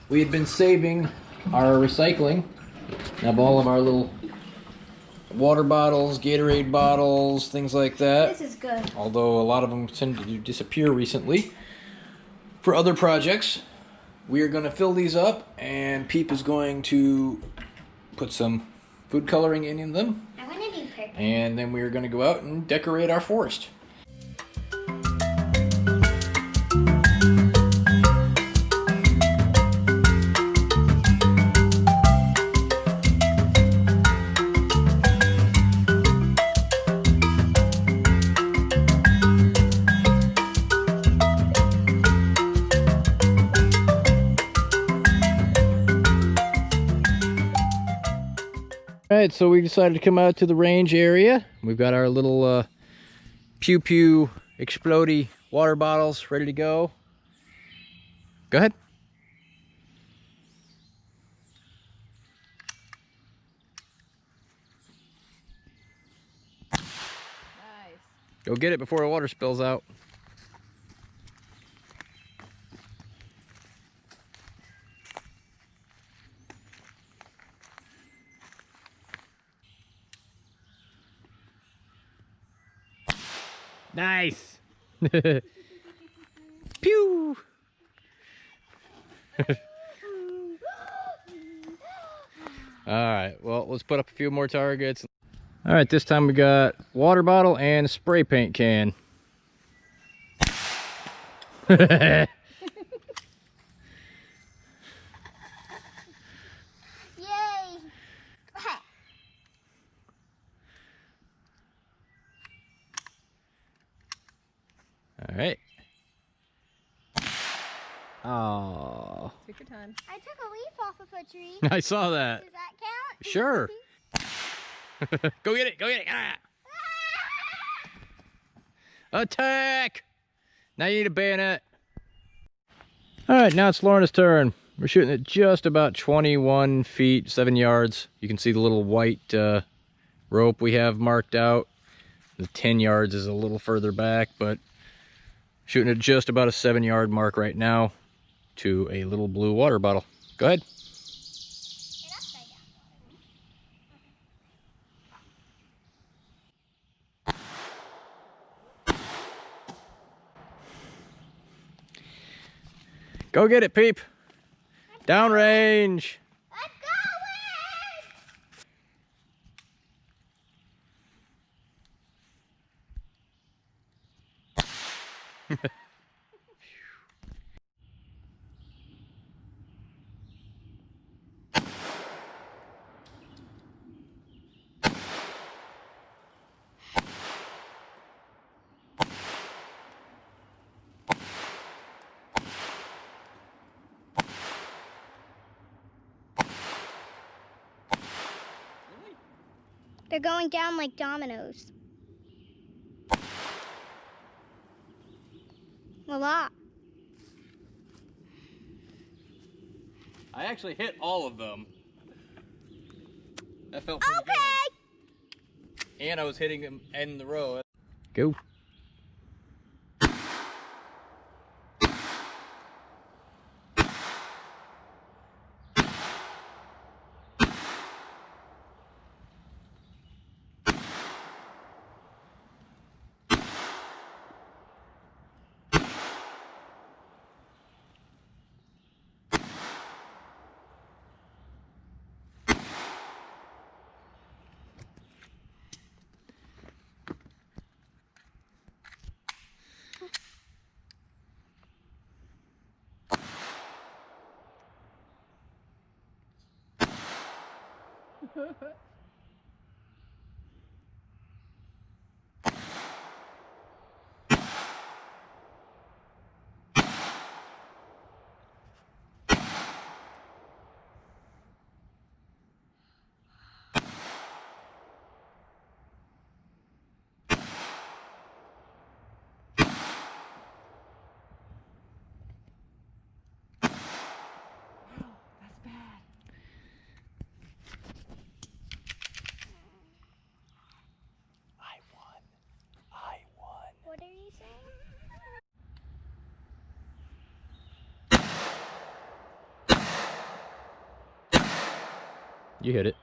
We had been saving our recycling of all of our little water bottles, Gatorade bottles, things like that. This is good. Although a lot of them tend to disappear recently. For other projects, we are going to fill these up, and Peep is going to put some food coloring in them. I want to do purple. And then we are going to go out and decorate our forest. Alright, so we decided to come out to the range area. We've got our little Pew Pew explodey water bottles ready to go. Go ahead. Nice. Go get it before the water spills out. Nice. Pew. All right, well, let's put up a few more targets. All right, this time we got water bottle and spray paint can. Yay! All right. Oh. Take your time. I took a leaf off of a tree. I saw that. Does that count? Sure. Go get it. Go get it. Ah. Attack. Now you need a bayonet. All right, now it's Lorna's turn. We're shooting at just about 21 feet, 7 yards. You can see the little white rope we have marked out. The 10 yards is a little further back, but shooting at just about a 7-yard mark right now to a little blue water bottle. Go ahead. Get upside down. Go get it, Peep. Downrange. Let's go, Wes! They're going down like dominoes. A lot. I actually hit all of them. That felt pretty Okay. good. And I was hitting them in the row. Go. That's bad. You hit it.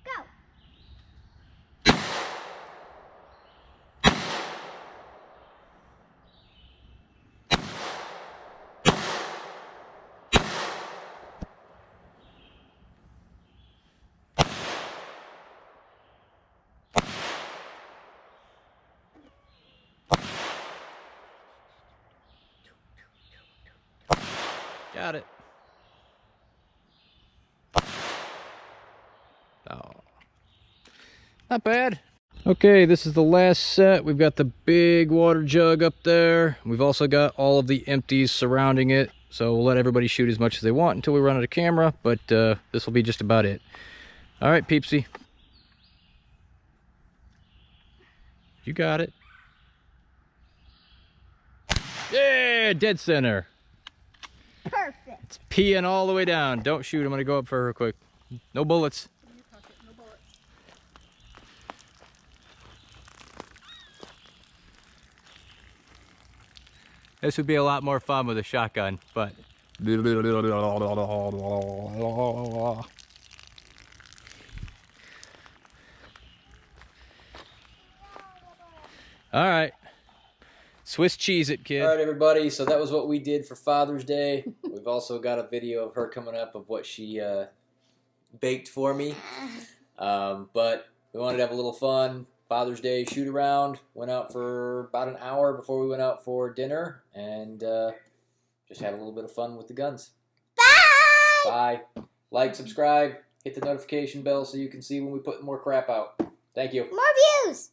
Go. Got it. Oh. Not bad. Okay, this is the last set. We've got the big water jug up there. We've also got all of the empties surrounding it. So we'll let everybody shoot as much as they want until we run out of camera, but this will be just about it. All right, Peepsy. You got it. Yeah, dead center. Perfect. It's peeing all the way down. Don't shoot. I'm going to go up for her real quick. No bullets. No bullets. This would be a lot more fun with a shotgun, but... All right. Swiss cheese it, kid. All right, everybody. So that was what we did for Father's Day. We've also got a video of her coming up of what she baked for me. But we wanted to have a little fun. Father's Day shoot around. Went out for about an hour before we went out for dinner. And just had a little bit of fun with the guns. Bye. Bye. Like, subscribe, hit the notification bell so you can see when we put more crap out. Thank you. More views.